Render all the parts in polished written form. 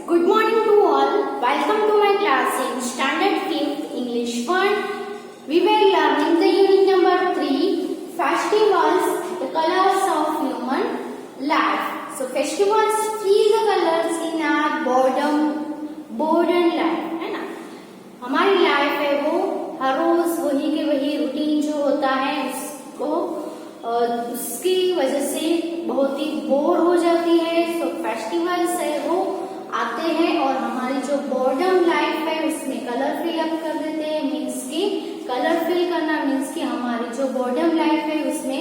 Good morning to all. Welcome to my class in Standard 5th English 1. We were learning the unit number 3, Festivals, the colors of human life. So festivals feel the colors in our boredom life, है ना. हमारी life है वो हर रोज वही के वही routine जो होता है उसकी वजह से बहुत ही बोर हो जाती है. सो फेस्टिवल्स है वो आते हैं और हमारी जो बोर्डम लाइफ है उसमें कलर फिल अप कर देते हैं. मीन्स की कलर फिल करना मीन्स की हमारी जो बोर्डम लाइफ है उसमें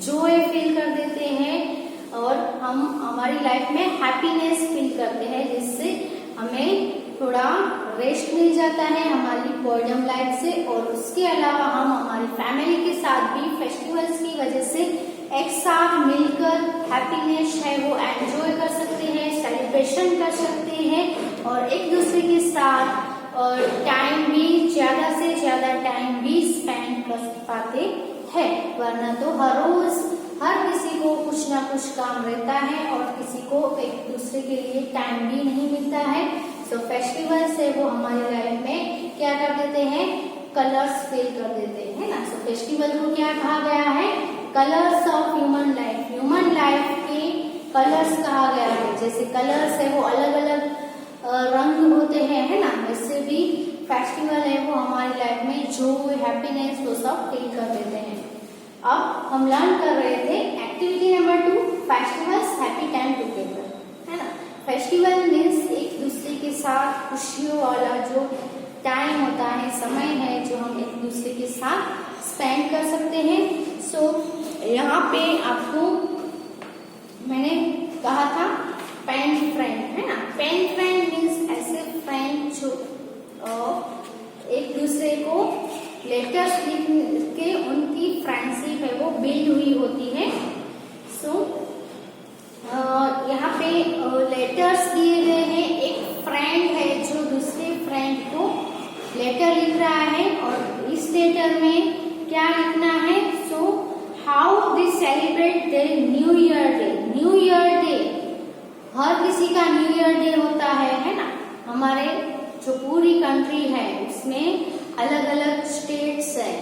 जॉय फिल कर देते हैं और हम हमारी लाइफ में हैप्पीनेस फील करते हैं, जिससे हमें थोड़ा रेस्ट मिल जाता है हमारी बोर्डम लाइफ से. और उसके अलावा हम हमारी फैमिली के साथ भी फेस्टिवल्स की वजह से एक साथ मिलकर हैप्पीनेस है वो एंजॉय कर सकते हैं, सेलिब्रेशन कर सकते हैं और एक दूसरे के साथ और टाइम भी ज्यादा से ज्यादा टाइम भी स्पेंड कर पाते हैं. वरना तो हर रोज हर किसी को कुछ ना कुछ काम रहता है और किसी को एक दूसरे के लिए टाइम भी नहीं मिलता है. सो फेस्टिवल्स है वो हमारी लाइफ में क्या कर देते हैं, कलर्स फिल कर देते हैं ना. सो फेस्टिवल को क्या कहा गया है, colours of human life. Human life के कलर्स कहा गया है. जैसे कलर्स है वो अलग अलग रंग होते हैं, है ना, वैसे भी फेस्टिवल है वो हमारी लाइफ में जो हैप्पीनेस वो सब फील कर देते हैं. अब हम लर्न कर रहे थे activity number 2, festivals happy time together, है ना. फेस्टिवल मीन्स एक दूसरे के साथ खुशियों वाला जो टाइम होता है, समय है जो हम एक दूसरे के साथ स्पेंड कर सकते हैं. सो यहाँ पे आपको मैंने कहा था पेन फ्रेंड, है ना. पेन फ्रेंड मीन्स ऐसे फ्रेंड जो एक दूसरे को लेटर्स लिख के उनकी फ्रेंडशिप है वो बिल्ड हुई होती है. सो यहाँ पे लेटर्स दिए गए हैं. एक फ्रेंड है जो दूसरे फ्रेंड को लेटर लिख रहा है और इस लेटर में क्या लिखना है. So how they celebrate their new year day. New year day हर किसी का न्यू ईयर डे होता है ना. हमारे जो पूरी कंट्री है उसमें अलग अलग स्टेट्स है.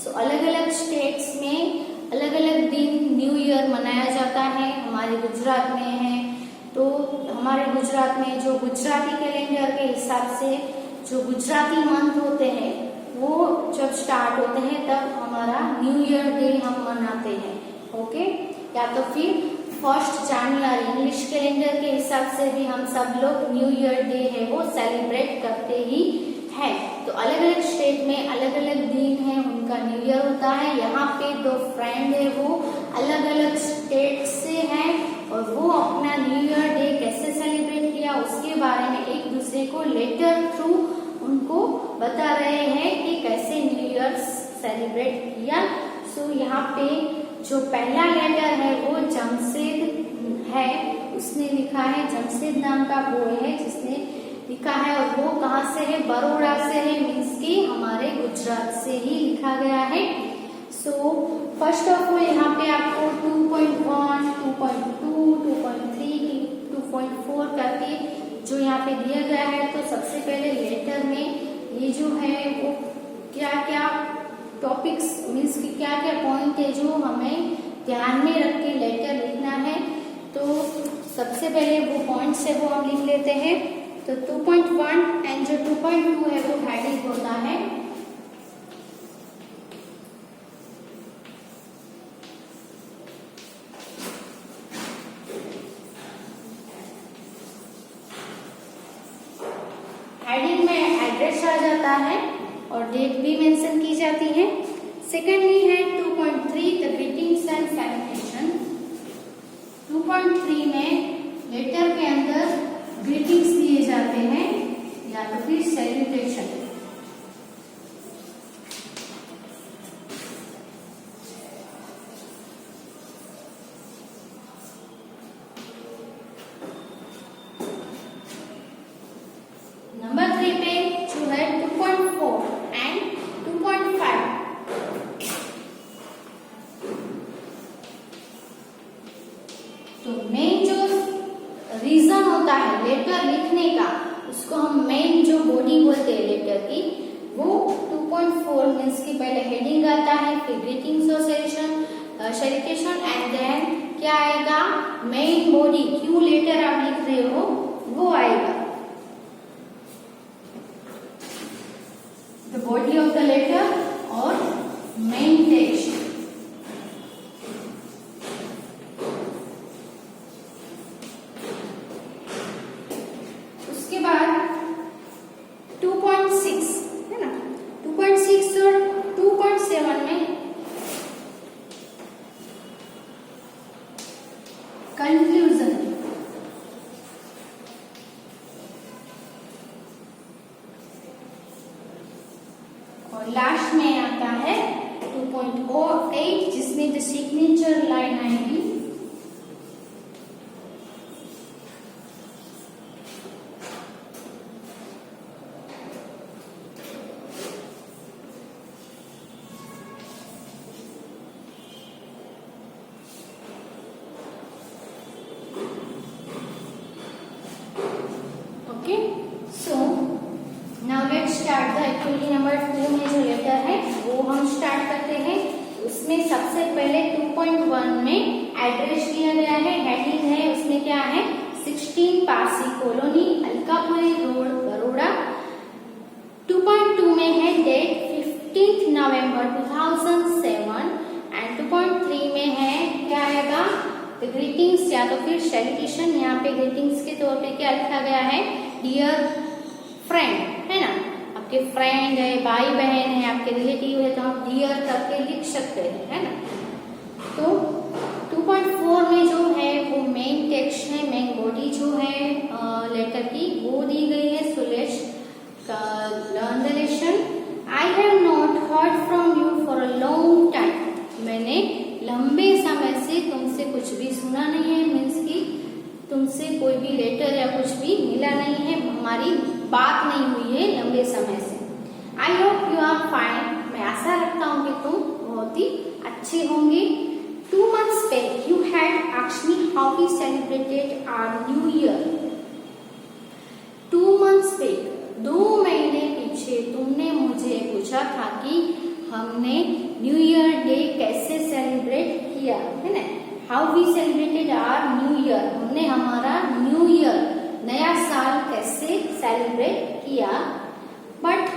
सो अलग अलग स्टेट्स में अलग अलग दिन न्यू ईयर मनाया जाता है. हमारे गुजरात में है तो हमारे गुजरात में जो गुजराती कैलेंडर के हिसाब से जो गुजराती मंथ होते हैं वो जब स्टार्ट होते हैं तब हमारा न्यू ईयर डे हम मनाते हैं. ओके, या तो फिर 1 जनवरी इंग्लिश कैलेंडर के हिसाब से भी हम सब लोग न्यू ईयर डे है वो सेलिब्रेट करते ही है. तो अलग अलग स्टेट में अलग अलग दिन है उनका न्यू ईयर होता है. यहाँ पे 2 फ्रेंड है वो अलग अलग स्टेट से हैं और वो अपना न्यू ईयर डे कैसे सेलिब्रेट किया उसके बारे में एक दूसरे को लेटर थ्रू उनको बता रहे हैं कि कैसे न्यू ईयर सेलिब्रेट किया. सो यहाँ पे जो पहला लेटर है वो जमशेद है, उसने लिखा है. जमशेद नाम का बॉय है जिसने लिखा है और वो कहाँ से है, बड़ौदा से है. मीन्स की हमारे गुजरात से ही लिखा गया है. सो फर्स्ट ऑफ ऑल यहाँ पे आपको 2.1, 2.2, 2.3, 2.4 करके जो यहाँ पे दिया गया है. तो सबसे पहले लेटर में ये जो है वो क्या क्या टॉपिक्स मीन्स की क्या क्या पॉइंट है जो हमें ध्यान में रख के लेटर लिखना है. तो सबसे पहले वो पॉइंट्स है वो हम लिख लेते हैं. तो 2.1 एंड जो 2.2 है वो हेडिंग होता है हेडिंग में एड्रेस आ जाता है और डेट भी मेंशन की जाती है. सेकेंडली है 2.3 द ग्रीटिंग्स एंड सैल्यूटेशन. 2.3 में लेटर के अंदर ग्रीटिंग्स दिए जाते हैं या तो फिर सैल्यूटेशन. नंबर 3 पे जो है 2.4 एंड 2.5. तो मेन जो होता है लेटर लिखने का, उसको हम मेन जो बॉडी बोलते हैं लेटर की, वो 2.4 मीन्स की पहले हेडिंग आता है, फिर ग्रीटिंग्स और सैल्यूटेशन एंड देन क्या आएगा, मेन बॉडी, क्यों लेटर आप लिख रहे हो वो आएगा, the body of the letter और मेन टेक्स्ट। उसके बाद 2.6 है ना, 2.6 और 2.7 में कंक्लूजन, और लास्ट में आता है 2.08 जिसमें जो सिग्नेचर लाइन आएगी, so now let's start the activity number 2 में जो लेटर है वो हम स्टार्ट करते हैं। उसमें सबसे पहले 2.1 में एड्रेस दिया गया है, हेडिंग है, उसमें क्या है 16 पारसी कॉलोनी अलकापुरी रोड बड़ौदा। 2.2 में है डेट 15 नवंबर 2007 एंड 2.3 में है क्या आएगा ग्रीटिंग्स या तो फिर सैल्यूटेशन। यहाँ पे ग्रीटिंग्स के तौर पे क्या लिखा गया है, डियर फ्रेंड, है ना, आपके फ्रेंड है, भाई बहन है, आपके रिलेटिव है तो हम डियर करके लिख सकते हैं, है ना। तो 2.4 में जो है वो मेन टेक्स्ट है, मेन बॉडी जो है लेटर की वो दी गई है। So let's learn the lesson. I have not heard from you for a long time, मैंने लंबे समय से तुमसे कुछ भी सुना नहीं है, मीन्स की तुमसे कोई भी लेटर या कुछ भी मिला नहीं है, हमारी बात नहीं हुई है लंबे समय से। I hope you are fine, मैं आशा रखता हूँ कि तुम बहुत ही अच्छे होंगे। 2 months back you had asked me how we celebrated our new year. 2 months back 2 महीने पीछे तुमने मुझे पूछा था कि हमने न्यू ईयर डे कैसे सेलिब्रेट किया, है ना। How we celebrated our new year, हमने हमारा न्यू ईयर नया साल कैसे सेलिब्रेट किया। But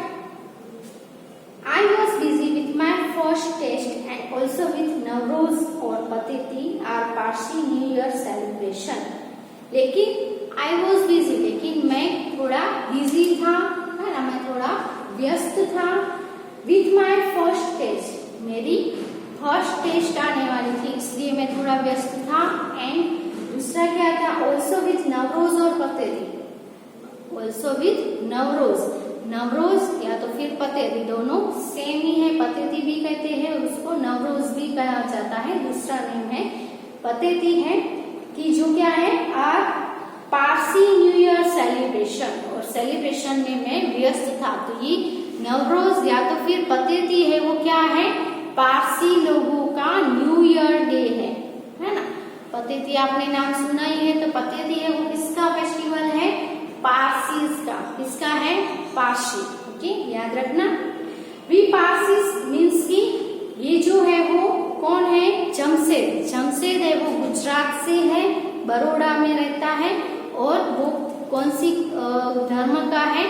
I was busy with my first test and also with Navroz और Pateti are Parsi new year celebration. लेकिन आई वॉज बिजी, लेकिन मैं थोड़ा बिजी था, है ना, मैं थोड़ा व्यस्त था। विथ माई फर्स्ट टेस्ट, मेरी फर्स्ट टेस्ट आने वाली थी इसलिए मैं थोड़ा व्यस्त था। एंड दूसरा क्या था, ऑल्सो विथ नवरोज और पतेती, ऑल्सो विथ नवरोज, नवरोज या तो फिर पतेती दोनों सेम ही है, पतेती भी कहते हैं उसको, नवरोज भी कहा जाता है, दूसरा नेम है पतेती है। कि जो क्या है our Parsi new year celebration, और सेलिब्रेशन में मैं व्यस्त था। तो ये नवरोज या तो फिर पतेती है वो क्या है, पारसी लोगों का न्यू ईयर डे है ना। पतेती आपने नाम सुना ही है, तो पतेती है वो किसका फेस्टिवल है, पारसीज का, किसका है, पारसी। ओके, याद रखना। वी पारसीज मीन्स की ये जो है वो कौन है, जमशेद, जमशेद है वो गुजरात से है, बड़ौदा में रहता है, और वो कौन सी धर्म का है,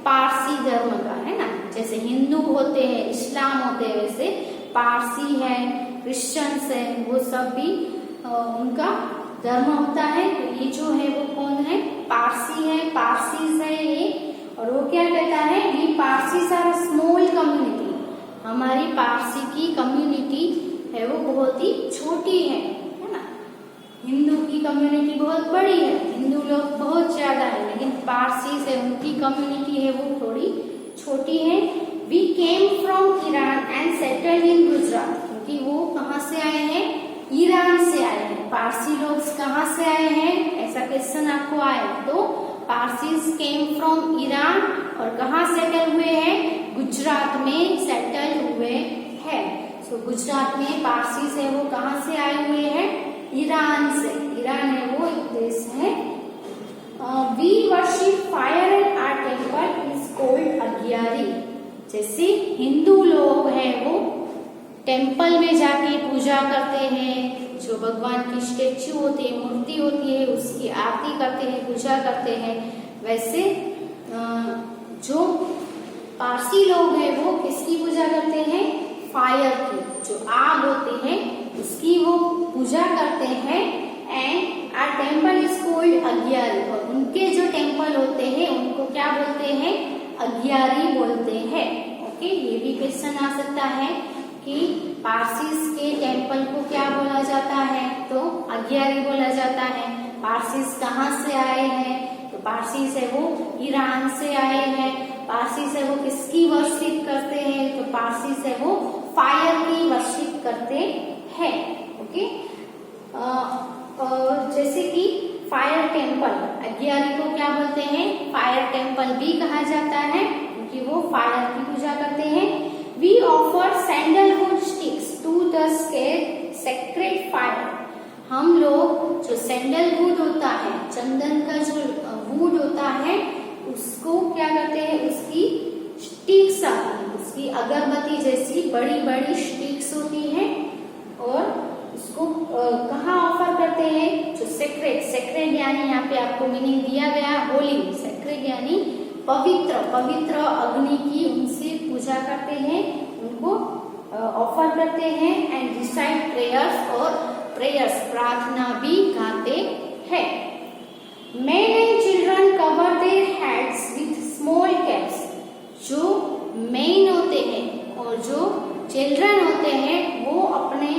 पारसी धर्म का, है ना। जैसे हिंदू होते हैं, इस्लाम होते हैं, वैसे पारसी है, क्रिश्चियंस है, वो सब भी उनका धर्म होता है। तो ये जो है वो कौन है, पारसी है, पारसीज है ये। और वो क्या कहता है, we Parsis are small community, हमारी पारसी की कम्युनिटी है वो बहुत ही छोटी है ना। हिंदू की कम्युनिटी बहुत बड़ी है, हिंदू लोग बहुत ज्यादा है, लेकिन पारसी से उनकी कम्युनिटी है वो थोड़ी छोटी है। We came from Iran and settled in Gujarat, क्योंकि वो कहाँ से आए हैं, ईरान से आए हैं। पारसी लोग कहाँ से आए हैं, ऐसा क्वेश्चन आपको आए तो पारसीज केम फ्रॉम ईरान, और कहाँ सेटल हुए हैं, गुजरात में सेटल हुए हैं। सो गुजरात में पारसीज है वो कहाँ से आए हुए हैं, ईरान से। ईरान है वो एक देश है। We worship fire at our temple is called agiary. जैसे हिंदू लोग हैं वो टेम्पल में जाके पूजा करते हैं, जो भगवान की स्टेच्यू होती है, मूर्ति होती है, उसकी आरती करते हैं, पूजा करते हैं। वैसे जो पारसी लोग हैं वो किसकी पूजा करते हैं? फायर की, जो आग होती है उसकी वो पूजा करते हैं। And our temple is called agiary, और उनके जो टेम्पल होते हैं उनको क्या बोलते हैं? अग्यारी बोलते हैं। ओके, ये भी क्वेश्चन आ सकता है कि पारसीस के टेम्पल को क्या बोला जाता है? तो अग्यारी बोला जाता है। पारसीस कहाँ से आए हैं? तो पारसीस है वो ईरान से आए हैं। पारसीस है वो किसकी वर्शिप करते हैं? तो पारसीस है वो फायर की वर्शिप करते हैं। ओके, जैसे कि फायर टेम्पल, अग्यारी को क्या बोलते हैं? फायर टेम्पल भी कहा जाता है क्योंकि वो फायर की पूजा करते हैं। We offer sandalwood sticks to the sacred fire. हम लोग जो सैंडलवुड होता है, चंदन का जो वुड होता है, उसको क्या करते हैं? उसकी स्टिक्स आती है, उसकी अगरबत्ती जैसी बड़ी बड़ी स्टिक्स होती है, और उसको कहाँ ऑफर करते हैं? जो सेक्रेड, सेक्रेड यानी यहाँ पे आपको मीनिंग दिया गया होली, सेक्रेड यानी पवित्र, पवित्र अग्नि की उनसे पूजा करते हैं, उनको ऑफर करते हैं। एंड रिसाइट प्रेयर्स, और प्रेयर्स प्रार्थना भी गाते हैं। Main and children cover their heads with small caps. जो मेन होते हैं और जो चिल्ड्रन होते हैं वो अपने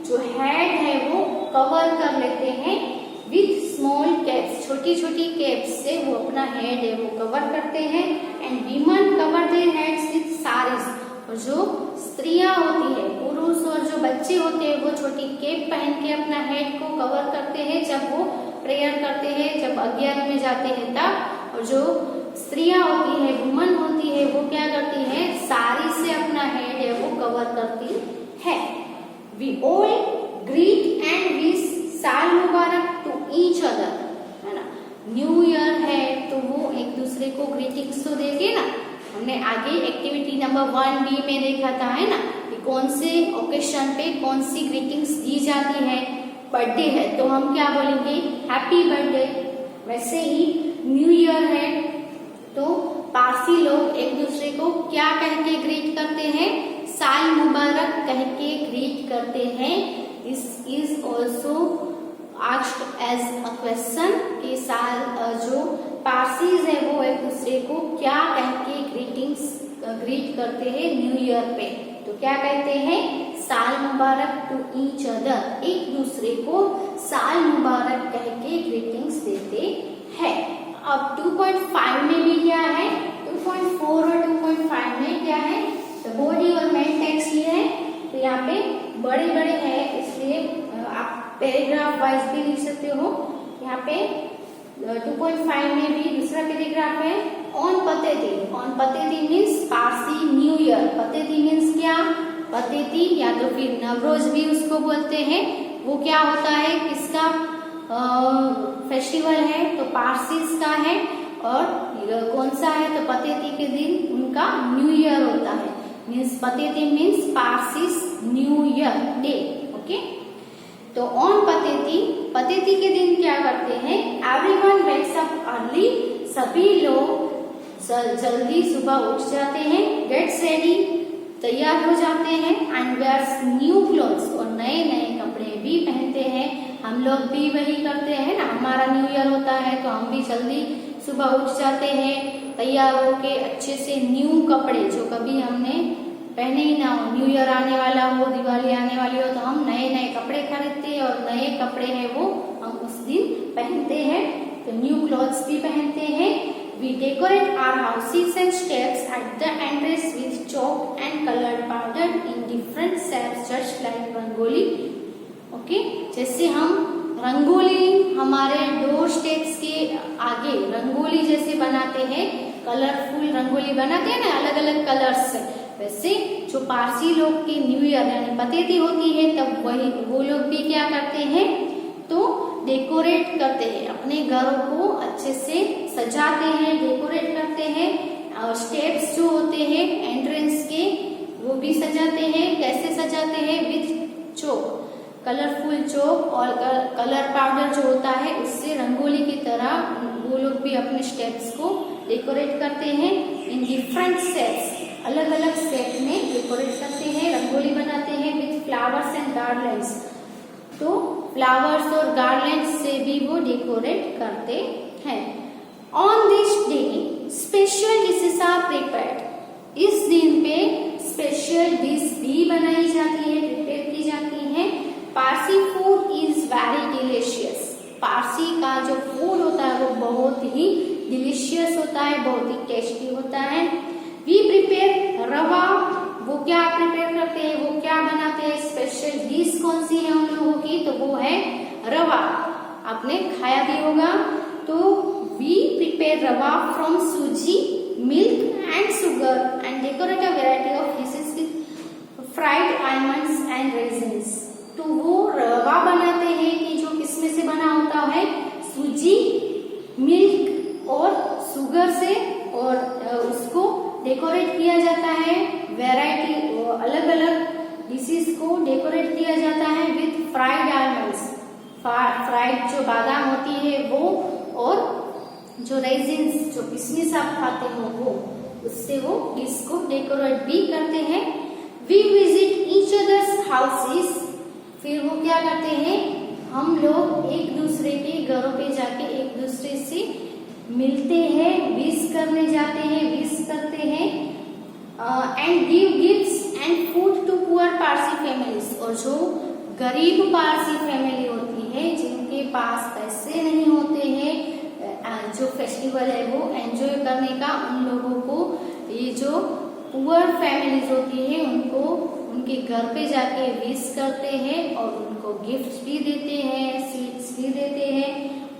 जो हेड है वो कवर कर लेते हैं विथ स्मॉल कैप्स, छोटी छोटी कैप्स से वो अपना हेड है वो कवर करते हैं। And women cover their heads with saris, और जो स्त्रियां होती है, पुरुष और जो बच्चे होते हैं वो छोटी कैप पहन के अपना हेड को कवर करते हैं जब वो प्रेयर करते हैं, जब अग्यारी में जाते हैं तब। और जो स्त्रियां होती है, वुमन होती है, वो क्या करती है? साड़ी से अपना हेड है वो कवर करती है। We all greet and wish Sal Mubarak to each other, है ना। न्यू ईयर है तो वो एक दूसरे को ग्रीटिंग्स तो देंगे ना। हमने आगे एक्टिविटी नंबर 1B में देखा था, है ना, कि कौन से ओकेशन पे कौन सी ग्रीटिंग्स दी जाती है। बर्थडे है तो हम क्या बोलेंगे? Happy birthday. वैसे ही न्यू ईयर है तो पारसी लोग एक दूसरे को क्या कह के ग्रीट करते हैं? साल मुबारक कह के ग्रीट करते हैं। This is also asked as a question कि साल जो पारसीज है वो एक दूसरे को क्या कह के ग्रीट करते हैं न्यू ईयर पे? तो क्या कहते हैं? साल मुबारक टू ईच अदर, एक दूसरे को साल मुबारक कह के ग्रीटिंग्स देते हैं। अब 2.5 में भी क्या है? 2.4 और 2.5 में क्या है? तो बॉडी और मेन टेक्स्ट ये है, तो यहाँ पे बड़े बड़े हैं इसलिए आप पैराग्राफ वाइज भी लिख सकते हो। यहाँ पे 2.5 में भी दूसरा पैराग्राफ है, on Pateti. On Pateti means Parsi new year. Pateti means क्या? पतेती या तो फिर नवरोज भी उसको बोलते हैं। वो क्या होता है? किसका फेस्टिवल है? तो पारसीस का है। और कौन सा है? तो पतेती के दिन उनका न्यू ईयर होता है। Means Pateti means पारसीस new year day. Okay, तो ऑन पतेती, पतेती के दिन क्या करते हैं? एवरीवन वेक्स अप अर्ली, सभी लोग जल्दी सुबह उठ जाते हैं। गेट्स रेडी, तैयार हो जाते हैं। एंड वेयर्स न्यू क्लोथ्स, और नए नए कपड़े भी पहनते हैं। हम लोग भी वही करते हैं ना, हमारा न्यू ईयर होता है तो हम भी जल्दी सुबह उठ जाते हैं, तैयार होके अच्छे से न्यू कपड़े जो कभी हमने पहने ही ना हो, न्यू ईयर आने वाला हो, दिवाली आने वाली हो, तो हम नए नए कपड़े खरीदते हैं और नए कपड़े हैं वो हम उस दिन पहनते हैं। तो न्यू क्लॉथ्स भी पहनते हैं। We decorate our houses and steps at the entrance with chalk and colored powder in different shapes, just like rangoli. Okay, जैसे हम रंगोली हमारे डोर स्टेप्स के आगे रंगोली जैसे बनाते हैं, कलरफुल रंगोली बनाते हैं ना अलग अलग कलर्स से, वैसे जो पारसी लोग की न्यू ईयर यानी पतेती होती है तब वही वो लोग भी क्या करते हैं? तो डेकोरेट करते हैं, अपने घरों को अच्छे से सजाते हैं, डेकोरेट करते हैं। और स्टेप्स जो होते हैं एंट्रेंस के वो भी सजाते हैं। कैसे सजाते हैं? विथ चौक, कलरफुल चौक और कलर पाउडर जो होता है उससे रंगोली की तरह वो लोग भी अपने स्टेप्स को डेकोरेट करते हैं। इन डिफरेंट शेप्स, अलग अलग शेप में डेकोरेट करते हैं, रंगोली बनाते हैं विथ फ्लावर्स एंड गार्लैंड्स। तो फ्लावर्स और गार्लैंड्स से भी वो डेकोरेट करते हैं। On this day special dishes are prepared. इस दिन पे स्पेशल डिश भी बनाई जाती है, प्रिपेयर की जाती है। Parsi food is very delicious. Parsi का जो फूड होता है वो बहुत ही डिलीशियस होता है, बहुत ही टेस्टी होता है। वी प्रिपेयर रवा। वो क्या प्रिपेयर करते हैं, वो क्या बनाते हैं? स्पेशल डिश कौन सी है उन लोगों की? तो वो है रवा। आपने खाया भी होगा। तो वी प्रिपेयर रवा फ्रॉम सूजी, milk and sugar and decorate a variety of dishes with fried almonds and resins. तो वो रवा बनाते हैं कि जो किसमें से बना होता है? सूजी, मिल्क और शुगर से, और उसको डेकोरेट किया जाता है। वैरायटी अलग अलग डिशेस को डेकोरेट किया जाता है विथ फ्राइड आलमंड्स। फ्राइड जो बादाम होती है वो, और जो रेजिन्स जो किशमिश आप खाते हो वो, उससे वो डिश को डेकोरेट भी करते हैं। We visit each others houses. फिर वो क्या करते हैं? हम लोग एक दूसरे के घरों पे जाके एक दूसरे से मिलते हैं, विश करने जाते हैं, विश करते हैं। And give gifts and food to poor Parsi families. और जो गरीब पारसी फैमिली होती है जिनके पास पैसे नहीं होते हैं जो फेस्टिवल है वो एंजॉय करने का, उन लोगों को ये जो पुअर फैमिलीज होती है उनको उनके घर पे जाके विश करते हैं और उनको गिफ्ट्स भी देते हैं, स्वीट्स भी देते हैं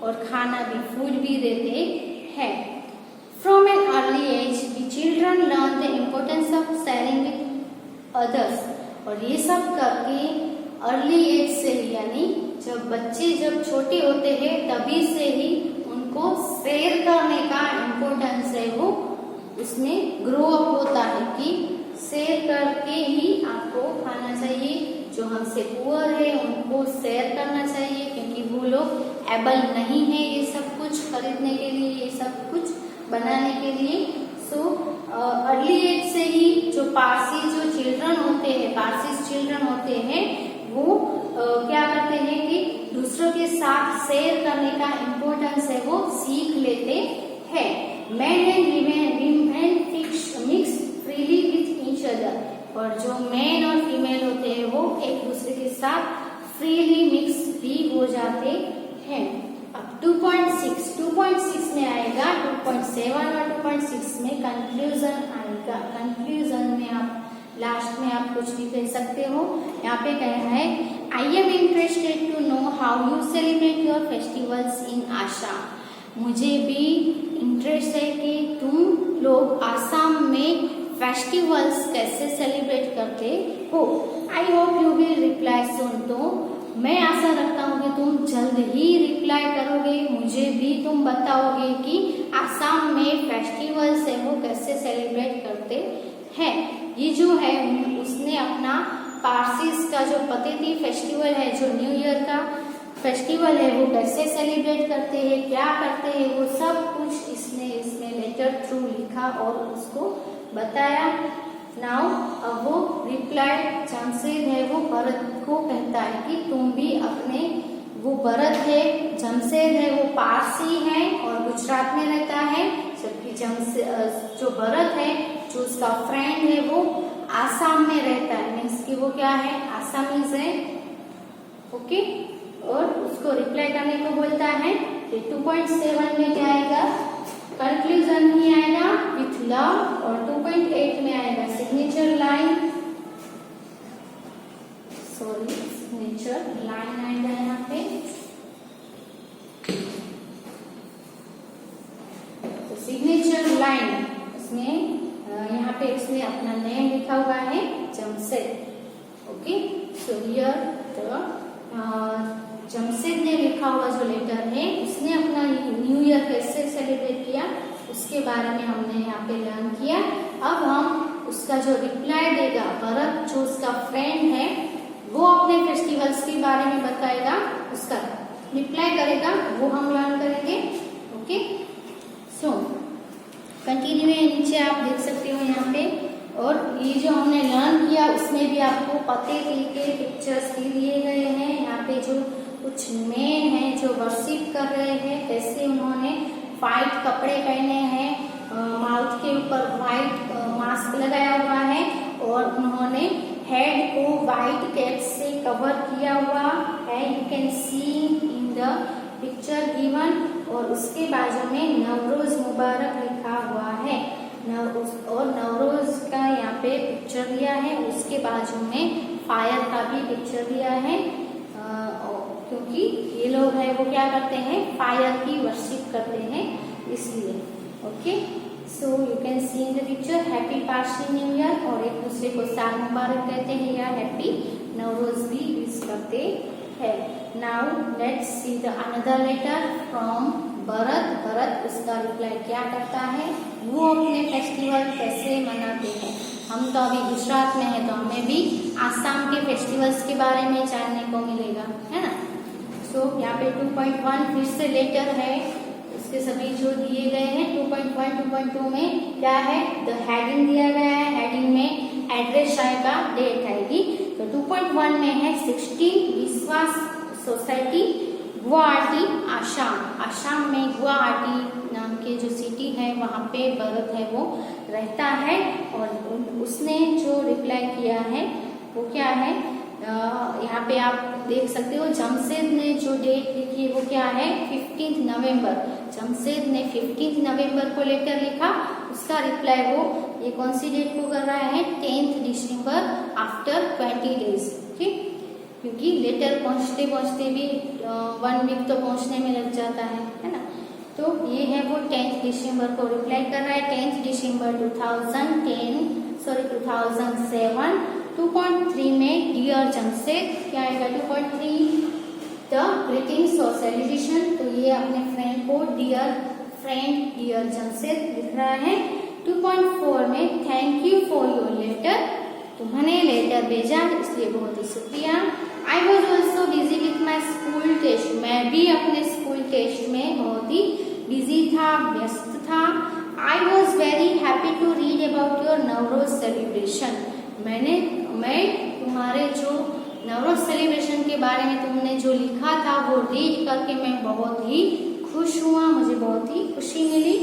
और खाना भी, फूड भी देते हैं। From an early age the children learn the importance of sharing with others. और ये सब करके अर्ली एज से ही, यानी जब बच्चे जब छोटे होते हैं तभी से ही उनको शेयर करने का इम्पोर्टेंस है वो उसमें ग्रो अप होता है कि शेयर करके ही आपको खाना चाहिए। जो हमसे पुअर है उनको शेयर करना चाहिए क्योंकि वो लोग एबल नहीं है ये सब कुछ खरीदने के लिए, ये सब कुछ बनाने के लिए। सो अर्ली एज से ही जो पारसी जो चिल्ड्रन होते हैं, पारसी चिल्ड्रन होते हैं वो क्या करते हैं कि दूसरों के साथ शेयर करने का इम्पोर्टेंस है वो सीख लेते हैं। Man and women mix freely with each other. और जो मैन और फीमेल होते हैं वो एक दूसरे के साथ फ्रीली मिक्स भी हो जाते हैं। अब 2.6 में आएगा, 2.7 और 2.6 में कंक्लूजन आएगा। कंक्लूजन में आप लास्ट में आप कुछ भी कह सकते हो। यहाँ पे कहना है I am interested to know how you celebrate your festivals in Assam. मुझे भी इंटरेस्ट है कि तुम लोग आसाम में फेस्टिवल्स कैसे सेलिब्रेट करते हो। I hope you will reply soon. तो मैं आशा रखता हूँ कि तुम जल्द ही रिप्लाई करोगे, मुझे भी तुम बताओगे कि आसाम में फेस्टिवल्स है वो कैसे सेलिब्रेट करते हैं। ये जो है उसने अपना पारसीज का जो पतेती फेस्टिवल है, जो न्यू ईयर का फेस्टिवल है वो कैसे सेलिब्रेट करते हैं, क्या करते हैं, वो सब कुछ इसने लेटर थ्रू लिखा और उसको बताया। नाउ अब वो रिप्लाई जमशेद है वो भरत को कहता है कि तुम भी अपने, वो भरत है, जमशेद है वो पारसी है और गुजरात में रहता है, जबकि जो भरत है जो उसका फ्रेंड है वो आसाम में रहता है, मीन्स कि वो क्या है, आसामीज है। ओके, और उसको रिप्लाई करने को बोलता है। 2.7 में क्या आएगा, कंक्लूजन ही आएगा विथ लव। और 2.8 में आएगा signature line, sorry signature line आएगा यहाँ पे। तो सिग्नेचर लाइन इसमें यहाँ पे इसने अपना नेम लिखा हुआ है Jamshed. Okay, so here Jamshed ने लिखा हुआ जो लेटर है उसने अपना न्यू ईयर कैसे सेलिब्रेट किया उसके बारे में हमने यहाँ पे लर्न किया। अब हम उसका जो रिप्लाई देगा, भरत जो उसका फ्रेंड है वो अपने फेस्टिवल्स के बारे में बताएगा, उसका रिप्लाई करेगा, वो हम लर्न करेंगे। ओके, सो कंटिन्यू है, नीचे आप देख सकते हो यहाँ पे। और ये जो हमने लर्न किया उसमें भी आपको पते के पिक्चर्स भी दिए गए हैं। यहाँ पे जो कुछ मेन हैं जो वर्शिप कर रहे हैं, कैसे उन्होंने व्हाइट कपड़े पहने हैं, माउथ के ऊपर व्हाइट मास्क लगाया हुआ है और उन्होंने हेड को व्हाइट कैप से कवर किया हुआ है। You can see in the picture given. और उसके बाजू में नवरोज मुबारक लिखा हुआ है। और नवरोज का यहाँ पे पिक्चर दिया है, उसके बाजू में फायर का भी पिक्चर दिया है, क्योंकि ये लोग है वो क्या करते हैं, फायर की वर्शिप करते हैं, इसलिए। Okay, so you can see in the picture happy Parsi new year, और एक दूसरे को साल मुबारक कहते हैं या हैप्पी नवरोज भी विश करते हैं। Now let's see the another letter from Bharat. Bharat उसका रिप्लाई क्या करता है, वो अपने फेस्टिवल कैसे मनाते हैं। हम तो अभी गुजरात में है तो हमें भी आसाम के फेस्टिवल्स के बारे में जानने को मिलेगा, है ना। सो यहाँ पे 2.1 फिर से लेटर है, उसके सभी जो दिए गए हैं। 2.1 2.2 में क्या है, द हेडिंग दिया गया है, हेडिंग में एड्रेस आएगा, डेट आएगी। तो 2.1 में है 16 विश्वास सोसाइटी गुवाहाटी आसाम। आसाम में गुवाहाटी नाम के जो सिटी है वहाँ पे भरत है वो रहता है। और उसने जो रिप्लाई किया है वो क्या है, यहाँ पे आप देख सकते हो जमशेद ने जो डेट लिखी है वो क्या है, 15 नवंबर। जमशेद ने 15 नवंबर को लेटर लिखा, उसका रिप्लाई वो ये कौन सी डेट को कर रहा है, 10 दिसंबर आफ्टर 20 डेज। ठीक, क्योंकि लेटर पहुंचते पहुंचते भी 1 वीक तो पहुंचने में लग जाता है ना। तो ये है वो 10 दिसंबर को रिप्लाई कर रहा है, 10 दिसंबर 2007। 2.3 में डियर जमशेद क्या आएगा, 2.3 द ग्रीटिंग्स और सेलिब्रेशन। तो ये अपने फ्रेंड को डियर फ्रेंड डियर जमशेद लिख रहा है। 2.4 में thank you for your letter, तुम्होंने लेटर भेजा इसलिए बहुत ही शुक्रिया। I was also busy with my school test, मैं भी अपने स्कूल टेस्ट में बहुत ही बिजी था, व्यस्त था। I was very happy to read about your Navroz celebration, मैं तुम्हारे जो नवरोज सेलिब्रेशन के बारे में तुमने जो लिखा था वो रीड करके मैं बहुत ही खुश हुआ, मुझे बहुत ही खुशी मिली।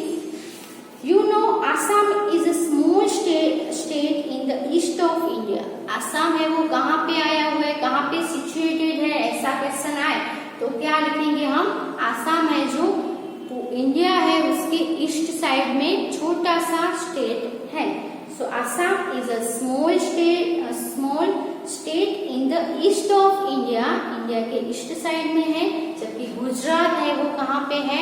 You know, Assam is a small state in the east of India. Assam है वो कहाँ पे आया हुआ है, कहाँ पे सिचुएटेड है, ऐसा क्वेश्चन आए तो क्या लिखेंगे हम, आसाम है जो इंडिया है उसके ईस्ट साइड में छोटा सा स्टेट है। So Assam is a small state in the east of India, India के ईस्ट साइड में है। जबकि गुजरात है वो कहाँ पे है,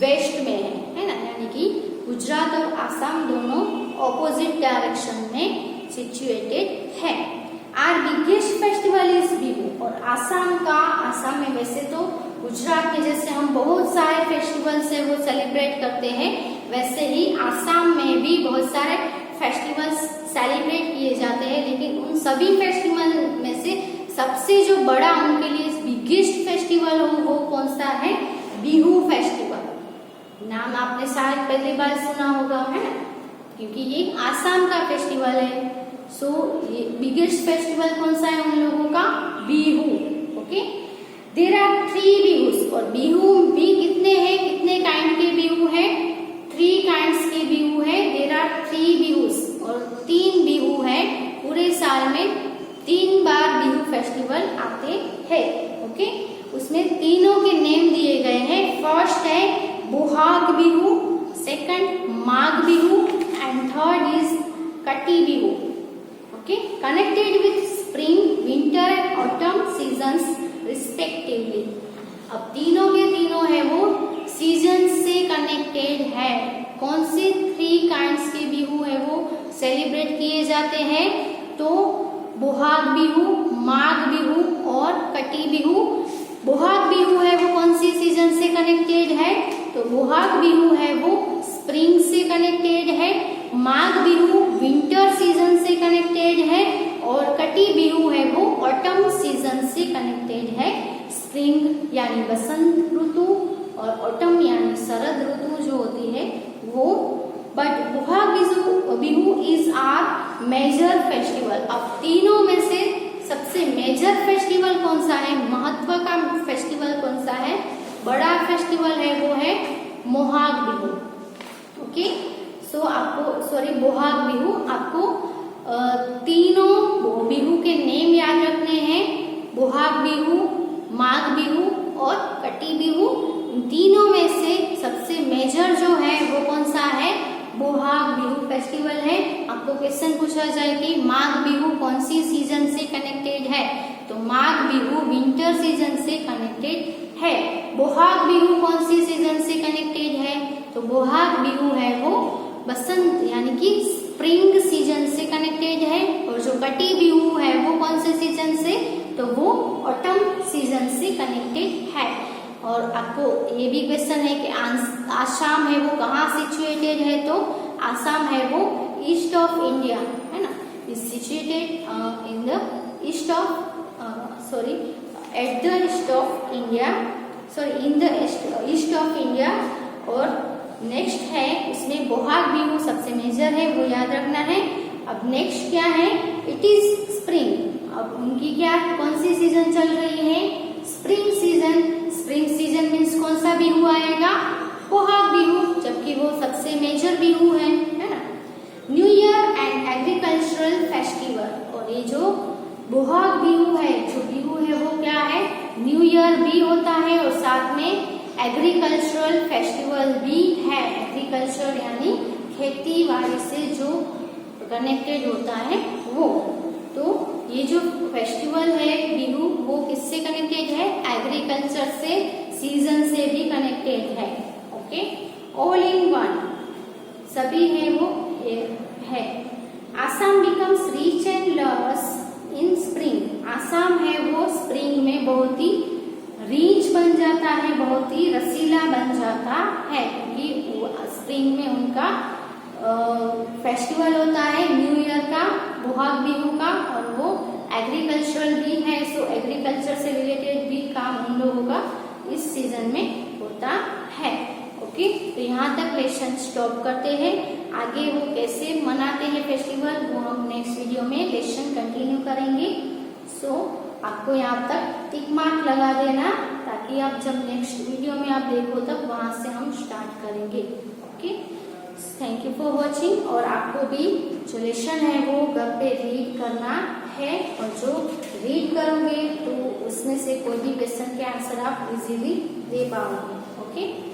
वेस्ट में है ना, यानी कि गुजरात और आसाम दोनों ऑपोजिट डायरेक्शन में सिचुएटेड है। Our biggest festival is Bihu, और आसाम में वैसे तो गुजरात के जैसे हम बहुत सारे फेस्टिवल्स है वो सेलिब्रेट करते हैं, वैसे ही आसाम में भी बहुत सारे फेस्टिवल्स सेलिब्रेट किए जाते हैं। लेकिन उन सभी फेस्टिवल में से सबसे जो बड़ा उनके लिए बिगेस्ट फेस्टिवल हो वो कौन सा है, बिहू फेस्टिवल। नाम आपने शायद पहली बार सुना होगा, है ना, क्योंकि ये आसाम का फेस्टिवल है। सो ये बिगेस्ट फेस्टिवल कौन सा है उन लोगों का, बिहू। ओके, देयर आर 3 बिहूस, और बिहू भी कितने हैं, कितने काइंड के बिहू है, 3 काइंड्स के बिहू है। देयर आर 3 बिहूस, और 3 बिहू है, पूरे साल में 3 बार बिहू फेस्टिवल आते हैं। ओके, उसमें तीनों के नेम दिए गए हैं। फर्स्ट है Bohag Bihu, second Magh Bihu and third is Kati Bihu. Okay, connected with spring, winter and autumn seasons respectively. अब तीनों के तीनों है वो सीजन से कनेक्टेड है। कौन से 3 काइंड्स के बिहू है वो सेलिब्रेट किए जाते हैं, तो बोहाग बिहू, माघ बिहू और कटी बिहू। बोहाग बिहू है वो कौन सी सीजन से कनेक्टेड है, तो बोहाग बिहू है वो स्प्रिंग से कनेक्टेड है, माघ बिहू विंटर सीजन से कनेक्टेड है और कटी बिहू है वो ऑटम सीजन से कनेक्टेड है। स्प्रिंग यानी बसंत ऋतु और ऑटम यानी शरद ऋतु जो होती है वो। But Bohag Bihu is our major festival. अब तीनों में से सबसे मेजर फेस्टिवल कौन सा है, महत्व का फेस्टिवल कौन सा है, बड़ा फेस्टिवल है वो है बोहाग बिहू। ओके, सो आपको बोहाग बिहू, आपको तीनों बिहू के नेम याद रखने हैं, बोहाग बिहू, माघ बिहू और कटी बिहू। तीनों में से सबसे मेजर जो है वो कौन सा है, बोहाग बिहू फेस्टिवल है। आपको क्वेश्चन पूछा जाए कि माघ बिहू कौन सी सीजन से कनेक्टेड है, तो माघ बिहू विंटर सीजन से कनेक्टेड है। बोहाग बिहू कौन सी सीजन से कनेक्टेड है, तो बोहाग बिहू है वो बसंत यानी कि स्प्रिंग सीजन से कनेक्टेड है। और जो कटी बिहू है वो कौन से सीजन से, तो वो ऑटम सीजन से कनेक्टेड है। और आपको ये भी क्वेश्चन है कि आसाम है वो कहाँ सिचुएटेड है, तो आसाम है वो ईस्ट ऑफ इंडिया है ना, is situated in the east of at the east of India, in the east of India. और नेक्स्ट है उसमें बोहाग बिहू सबसे मेजर है वो याद रखना है। अब नेक्स्ट क्या है, इट इज स्प्रिंग। अब उनकी क्या कौन सी सीजन चल रही है, spring season. Spring season means कौन सा बिहू आएगा, बोहाग बिहू, जबकि वो सबसे मेजर बिहू है ना। New year and agricultural festival. और ये जो बोहाग बिहू है, जो बिहू है वो क्या है, न्यू ईयर भी होता है और साथ में एग्रीकल्चरल फेस्टिवल भी है। एग्रीकल्चर यानी खेती बाड़ी से जो कनेक्टेड होता है वो। तो ये जो फेस्टिवल है बिहू वो किससे कनेक्टेड है, एग्रीकल्चर से, सीजन से भी कनेक्टेड है। ओके, ऑल इन वन, सभी है वो है। Assam becomes rich and lovers in spring. Assam है वो स्प्रिंग में बहुत ही रिच बन जाता है, बहुत ही रसीला बन जाता है, क्योंकि स्प्रिंग में उनका फेस्टिवल होता है न्यू ईयर का, बोहाग बिहू का, और वो एग्रीकल्चरल भी है। सो एग्रीकल्चर से रिलेटेड भी काम उन लोगों का इस सीजन में होता है। ओके, तो यहाँ तक लेसन स्टॉप करते हैं। आगे वो कैसे मनाते हैं फेस्टिवल वो हम नेक्स्ट वीडियो में लेसन कंटिन्यू करेंगे। सो आपको यहाँ तक टिक मार्क लगा देना, ताकि आप जब नेक्स्ट वीडियो में आप देखो तब वहां से हम स्टार्ट करेंगे। Okay, thank you for watching. और आपको भी जो लेसन है वो घर पे रीड करना है, और जो रीड करोगे तो उसमें से कोई भी क्वेश्चन के आंसर आप इजीली दे पाओगे। ओके।